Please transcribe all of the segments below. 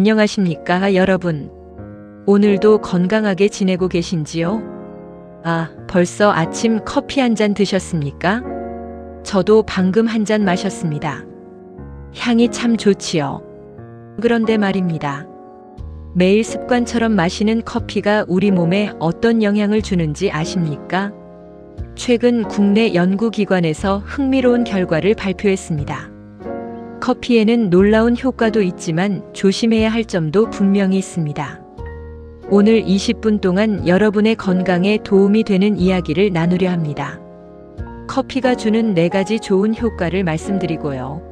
안녕하십니까, 여러분. 오늘도 건강하게 지내고 계신지요? 벌써 아침 커피 한 잔 드셨습니까? 저도 방금 한 잔 마셨습니다. 향이 참 좋지요. 그런데 말입니다. 매일 습관처럼 마시는 커피가 우리 몸에 어떤 영향을 주는지 아십니까? 최근 국내 연구기관에서 흥미로운 결과를 발표했습니다. 커피에는 놀라운 효과도 있지만 조심해야 할 점도 분명히 있습니다. 오늘 20분 동안 여러분의 건강에 도움이 되는 이야기를 나누려 합니다. 커피가 주는 4가지 좋은 효과를 말씀드리고요.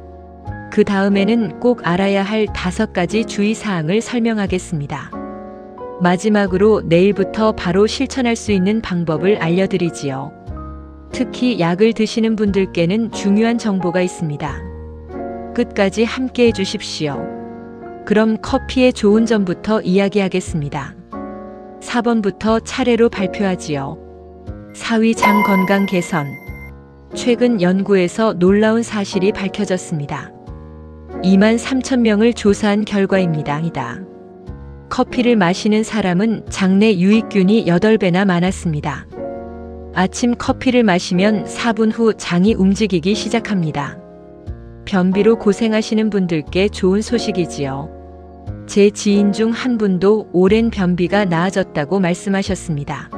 그 다음에는 꼭 알아야 할 5가지 주의사항을 설명하겠습니다. 마지막으로 내일부터 바로 실천할 수 있는 방법을 알려드리지요. 특히 약을 드시는 분들께는 중요한 정보가 있습니다. 끝까지 함께 해주십시오. 그럼 커피의 좋은 점부터 이야기하겠습니다. 4번부터 차례로 발표하지요. 4위 장 건강 개선. 최근 연구에서 놀라운 사실이 밝혀졌습니다. 23,000명을 조사한 결과입니다. 커피를 마시는 사람은 장내 유익균이 8배나 많았습니다. 아침 커피를 마시면 4분 후 장이 움직이기 시작합니다. 변비로 고생하시는 분들께 좋은 소식이지요. 제 지인 중 한 분도 오랜 변비가 나아졌다고 말씀하셨습니다.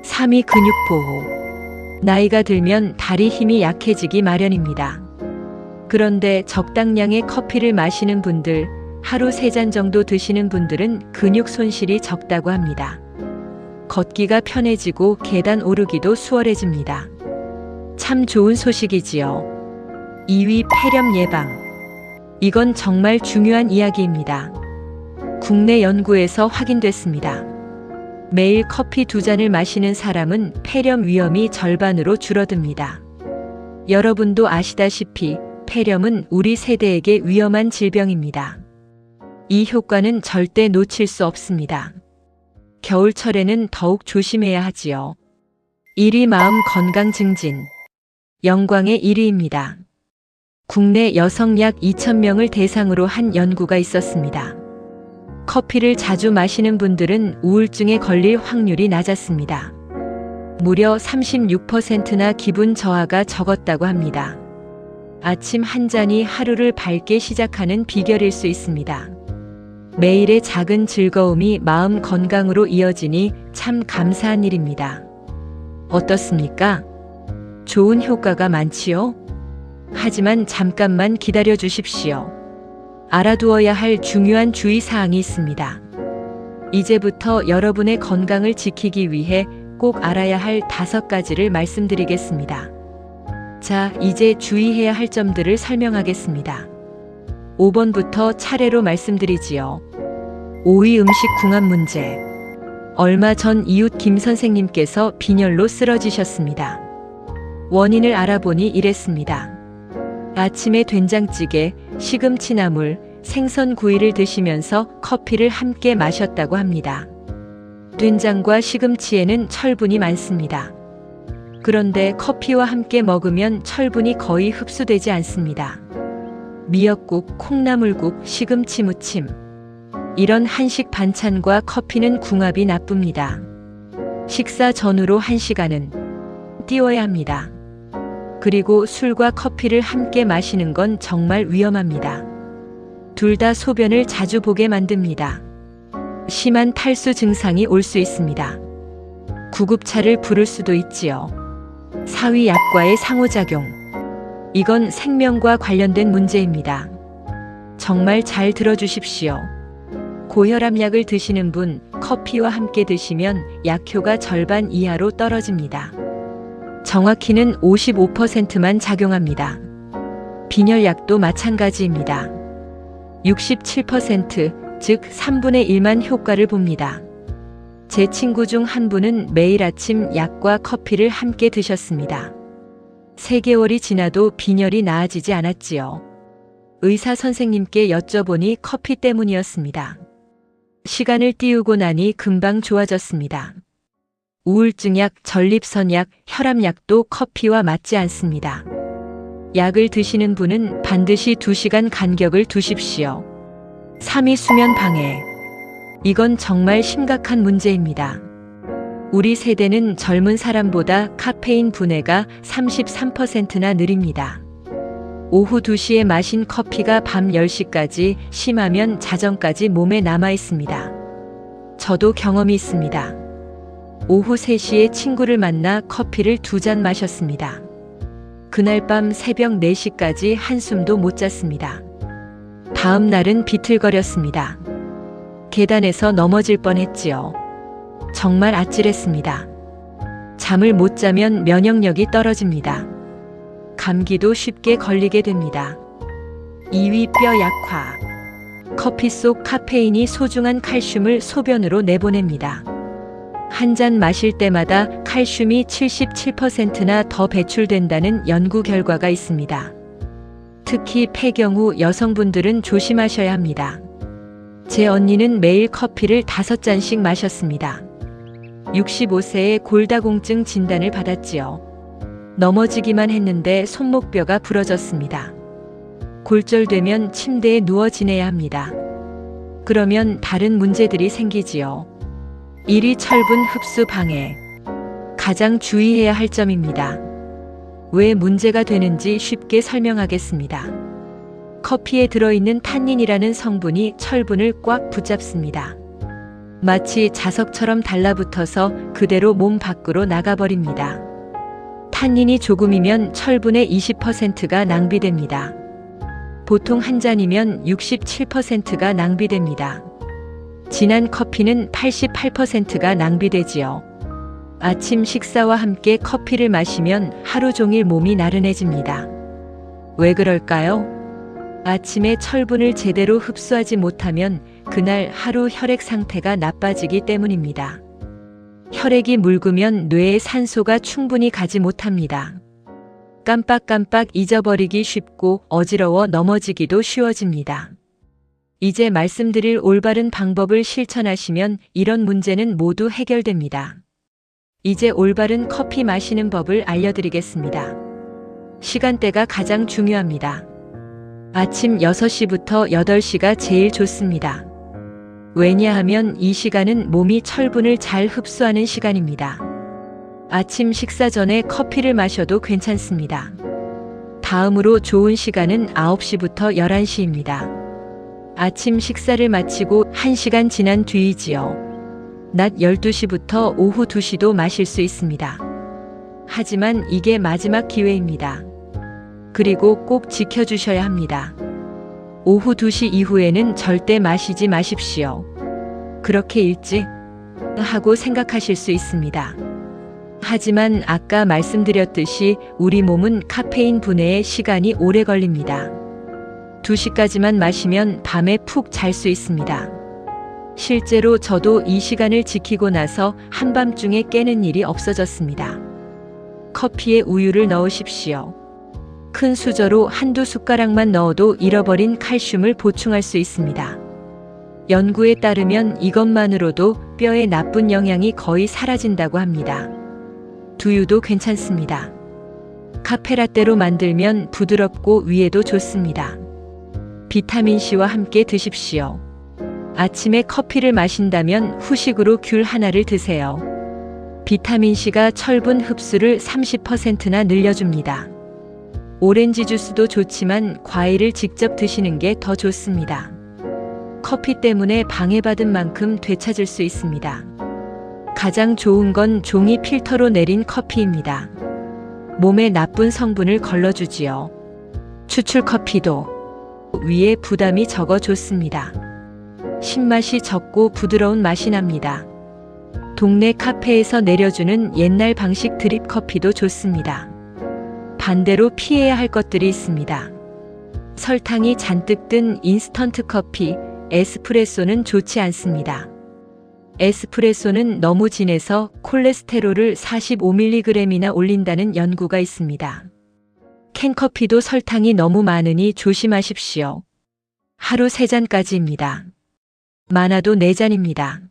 3위 근육보호. 나이가 들면 다리 힘이 약해지기 마련입니다. 그런데 적당량의 커피를 마시는 분들, 하루 3잔 정도 드시는 분들은 근육 손실이 적다고 합니다. 걷기가 편해지고 계단 오르기도 수월해집니다. 참 좋은 소식이지요. 2위 폐렴 예방. 이건 정말 중요한 이야기입니다. 국내 연구에서 확인됐습니다. 매일 커피 2잔을 마시는 사람은 폐렴 위험이 절반으로 줄어듭니다. 여러분도 아시다시피 폐렴은 우리 세대에게 위험한 질병입니다. 이 효과는 절대 놓칠 수 없습니다. 겨울철에는 더욱 조심해야 하지요. 1위 마음 건강 증진. 영광의 1위입니다. 국내 여성 약 2,000명을 대상으로 한 연구가 있었습니다. 커피를 자주 마시는 분들은 우울증에 걸릴 확률이 낮았습니다. 무려 36%나 기분 저하가 적었다고 합니다. 아침 한 잔이 하루를 밝게 시작하는 비결일 수 있습니다. 매일의 작은 즐거움이 마음 건강으로 이어지니 참 감사한 일입니다. 어떻습니까? 좋은 효과가 많지요? 하지만 잠깐만 기다려 주십시오. 알아두어야 할 중요한 주의사항이 있습니다. 이제부터 여러분의 건강을 지키기 위해 꼭 알아야 할 5가지를 말씀드리겠습니다. 자, 이제 주의해야 할 점들을 설명하겠습니다. 5번부터 차례로 말씀드리지요. 5위 음식 궁합 문제. 얼마 전 이웃 김 선생님께서 빈혈로 쓰러지셨습니다. 원인을 알아보니 이랬습니다. 아침에 된장찌개, 시금치나물, 생선구이를 드시면서 커피를 함께 마셨다고 합니다. 된장과 시금치에는 철분이 많습니다. 그런데 커피와 함께 먹으면 철분이 거의 흡수되지 않습니다. 미역국, 콩나물국, 시금치 무침. 이런 한식 반찬과 커피는 궁합이 나쁩니다. 식사 전후로 1시간은 띄워야 합니다. 그리고 술과 커피를 함께 마시는 건 정말 위험합니다. 둘 다 소변을 자주 보게 만듭니다. 심한 탈수 증상이 올 수 있습니다. 구급차를 부를 수도 있지요. 4위 약과의 상호작용. 이건 생명과 관련된 문제입니다. 정말 잘 들어주십시오. 고혈압 약을 드시는 분, 커피와 함께 드시면 약효가 절반 이하로 떨어집니다. 정확히는 55%만 작용합니다. 빈혈약도 마찬가지입니다. 67%, 즉 3분의 1만 효과를 봅니다. 제 친구 중 한 분은 매일 아침 약과 커피를 함께 드셨습니다. 3개월이 지나도 빈혈이 나아지지 않았지요. 의사 선생님께 여쭤보니 커피 때문이었습니다. 시간을 띄우고 나니 금방 좋아졌습니다. 우울증약, 전립선약, 혈압약도 커피와 맞지 않습니다. 약을 드시는 분은 반드시 2시간 간격을 두십시오. 3위 수면 방해. 이건 정말 심각한 문제입니다. 우리 세대는 젊은 사람보다 카페인 분해가 33%나 느립니다. 오후 2시에 마신 커피가 밤 10시까지, 심하면 자정까지 몸에 남아 있습니다. 저도 경험이 있습니다. 오후 3시에 친구를 만나 커피를 2잔 마셨습니다. 그날 밤 새벽 4시까지 한숨도 못 잤습니다. 다음 날은 비틀거렸습니다. 계단에서 넘어질 뻔했지요. 정말 아찔했습니다. 잠을 못 자면 면역력이 떨어집니다. 감기도 쉽게 걸리게 됩니다. 2위 뼈 약화. 커피 속 카페인이 소중한 칼슘을 소변으로 내보냅니다. 한 잔 마실 때마다 칼슘이 77%나 더 배출된다는 연구 결과가 있습니다. 특히 폐경 후 여성분들은 조심하셔야 합니다. 제 언니는 매일 커피를 5잔씩 마셨습니다. 65세에 골다공증 진단을 받았지요. 넘어지기만 했는데 손목뼈가 부러졌습니다. 골절되면 침대에 누워 지내야 합니다. 그러면 다른 문제들이 생기지요. 1위 철분 흡수 방해. 가장 주의해야 할 점입니다. 왜 문제가 되는지 쉽게 설명하겠습니다. 커피에 들어있는 탄닌이라는 성분이 철분을 꽉 붙잡습니다. 마치 자석처럼 달라붙어서 그대로 몸 밖으로 나가버립니다. 탄닌이 조금이면 철분의 20%가 낭비됩니다. 보통 한 잔이면 67%가 낭비됩니다. 진한 커피는 88%가 낭비되지요. 아침 식사와 함께 커피를 마시면 하루 종일 몸이 나른해집니다. 왜 그럴까요? 아침에 철분을 제대로 흡수하지 못하면 그날 하루 혈액 상태가 나빠지기 때문입니다. 혈액이 묽으면 뇌에 산소가 충분히 가지 못합니다. 깜빡깜빡 잊어버리기 쉽고 어지러워 넘어지기도 쉬워집니다. 이제 말씀드릴 올바른 방법을 실천하시면 이런 문제는 모두 해결됩니다. 이제 올바른 커피 마시는 법을 알려드리겠습니다. 시간대가 가장 중요합니다. 아침 6시부터 8시가 제일 좋습니다. 왜냐하면 이 시간은 몸이 철분을 잘 흡수하는 시간입니다. 아침 식사 전에 커피를 마셔도 괜찮습니다. 다음으로 좋은 시간은 9시부터 11시입니다. 아침 식사를 마치고 1시간 지난 뒤이지요. 낮 12시부터 오후 2시도 마실 수 있습니다. 하지만 이게 마지막 기회입니다. 그리고 꼭 지켜주셔야 합니다. 오후 2시 이후에는 절대 마시지 마십시오. 그렇게 일찍 하고 생각하실 수 있습니다. 하지만 아까 말씀드렸듯이 우리 몸은 카페인 분해에 시간이 오래 걸립니다. 2시까지만 마시면 밤에 푹 잘 수 있습니다. 실제로 저도 이 시간을 지키고 나서 한밤중에 깨는 일이 없어졌습니다. 커피에 우유를 넣으십시오. 큰 수저로 한두 숟가락만 넣어도 잃어버린 칼슘을 보충할 수 있습니다. 연구에 따르면 이것만으로도 뼈에 나쁜 영향이 거의 사라진다고 합니다. 두유도 괜찮습니다. 카페라떼로 만들면 부드럽고 위에도 좋습니다. 비타민C와 함께 드십시오. 아침에 커피를 마신다면 후식으로 귤 하나를 드세요. 비타민C가 철분 흡수를 30%나 늘려줍니다. 오렌지 주스도 좋지만 과일을 직접 드시는 게 더 좋습니다. 커피 때문에 방해받은 만큼 되찾을 수 있습니다. 가장 좋은 건 종이 필터로 내린 커피입니다. 몸에 나쁜 성분을 걸러주지요. 추출 커피도 위에 부담이 적어 좋습니다. 신맛이 적고 부드러운 맛이 납니다. 동네 카페에서 내려주는 옛날 방식 드립 커피도 좋습니다. 반대로 피해야 할 것들이 있습니다. 설탕이 잔뜩 든 인스턴트 커피, 에스프레소는 좋지 않습니다. 에스프레소는 너무 진해서 콜레스테롤을 45mg이나 올린다는 연구가 있습니다. 캔커피도 설탕이 너무 많으니 조심하십시오. 하루 3잔까지입니다. 많아도 4잔입니다.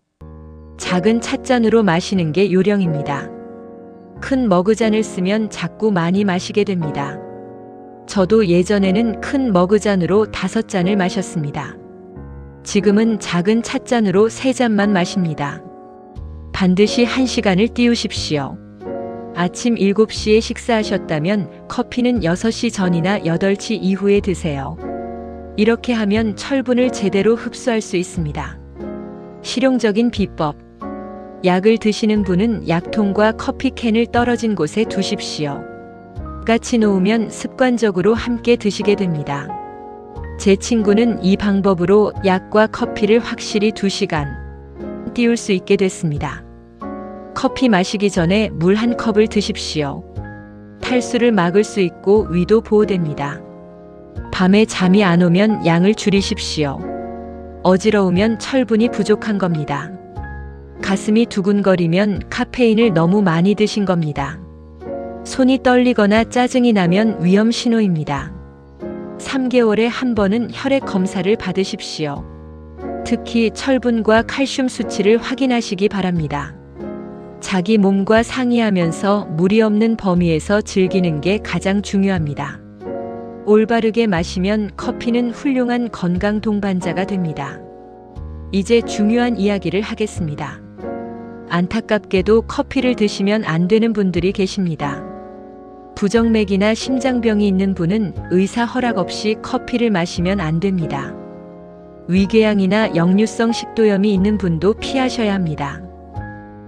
작은 찻잔으로 마시는 게 요령입니다. 큰 머그잔을 쓰면 자꾸 많이 마시게 됩니다. 저도 예전에는 큰 머그잔으로 5잔을 마셨습니다. 지금은 작은 찻잔으로 3잔만 마십니다. 반드시 1시간을 띄우십시오. 아침 7시에 식사하셨다면 커피는 6시 전이나 8시 이후에 드세요. 이렇게 하면 철분을 제대로 흡수할 수 있습니다. 실용적인 비법. 약을 드시는 분은 약통과 커피캔을 떨어진 곳에 두십시오. 같이 놓으면 습관적으로 함께 드시게 됩니다. 제 친구는 이 방법으로 약과 커피를 확실히 2시간 띄울 수 있게 됐습니다. 커피 마시기 전에 물 1컵을 드십시오. 탈수를 막을 수 있고 위도 보호됩니다. 밤에 잠이 안 오면 양을 줄이십시오. 어지러우면 철분이 부족한 겁니다. 가슴이 두근거리면 카페인을 너무 많이 드신 겁니다. 손이 떨리거나 짜증이 나면 위험 신호입니다. 3개월에 한 번은 혈액 검사를 받으십시오. 특히 철분과 칼슘 수치를 확인하시기 바랍니다. 자기 몸과 상의하면서 무리 없는 범위에서 즐기는 게 가장 중요합니다. 올바르게 마시면 커피는 훌륭한 건강 동반자가 됩니다. 이제 중요한 이야기를 하겠습니다. 안타깝게도 커피를 드시면 안 되는 분들이 계십니다. 부정맥이나 심장병이 있는 분은 의사 허락 없이 커피를 마시면 안 됩니다. 위궤양이나 역류성 식도염이 있는 분도 피하셔야 합니다.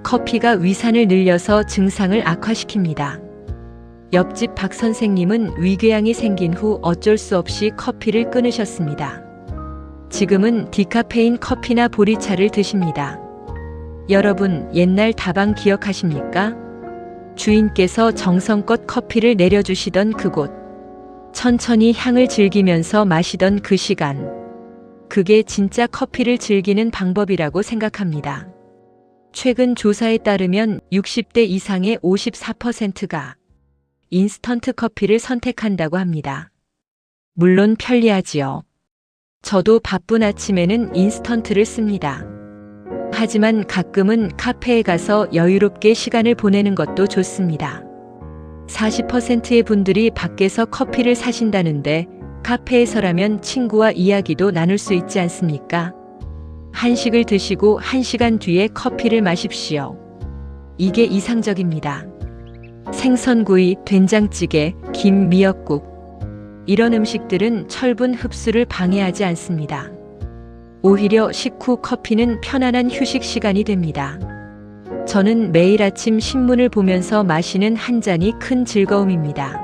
커피가 위산을 늘려서 증상을 악화시킵니다. 옆집 박 선생님은 위궤양이 생긴 후 어쩔 수 없이 커피를 끊으셨습니다. 지금은 디카페인 커피나 보리차를 드십니다. 여러분, 옛날 다방 기억하십니까? 주인께서 정성껏 커피를 내려주시던 그곳. 천천히 향을 즐기면서 마시던 그 시간. 그게 진짜 커피를 즐기는 방법이라고 생각합니다. 최근 조사에 따르면 60대 이상의 54%가 인스턴트 커피를 선택한다고 합니다. 물론 편리하지요. 저도 바쁜 아침에는 인스턴트를 씁니다. 하지만 가끔은 카페에 가서 여유롭게 시간을 보내는 것도 좋습니다. 40%의 분들이 밖에서 커피를 사신다는데 카페에서라면 친구와 이야기도 나눌 수 있지 않습니까? 한식을 드시고 1시간 뒤에 커피를 마십시오. 이게 이상적입니다. 생선구이, 된장찌개, 김, 미역국. 이런 음식들은 철분 흡수를 방해하지 않습니다. 오히려 식후 커피는 편안한 휴식 시간이 됩니다. 저는 매일 아침 신문을 보면서 마시는 한 잔이 큰 즐거움입니다.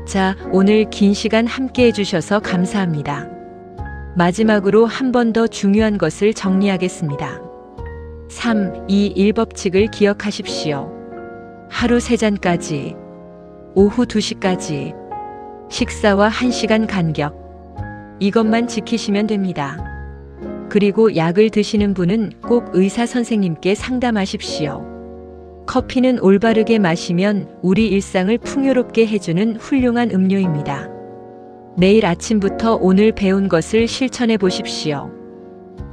자, 오늘 긴 시간 함께 해주셔서 감사합니다. 마지막으로 한 번 더 중요한 것을 정리하겠습니다. 3, 2, 1 법칙을 기억하십시오. 하루 3잔까지, 오후 2시까지, 식사와 1시간 간격. 이것만 지키시면 됩니다. 그리고 약을 드시는 분은 꼭 의사 선생님께 상담하십시오. 커피는 올바르게 마시면 우리 일상을 풍요롭게 해주는 훌륭한 음료입니다. 내일 아침부터 오늘 배운 것을 실천해 보십시오.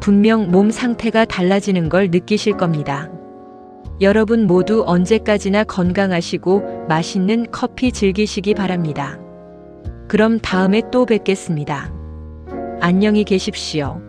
분명 몸 상태가 달라지는 걸 느끼실 겁니다. 여러분 모두 언제까지나 건강하시고 맛있는 커피 즐기시기 바랍니다. 그럼 다음에 또 뵙겠습니다. 안녕히 계십시오.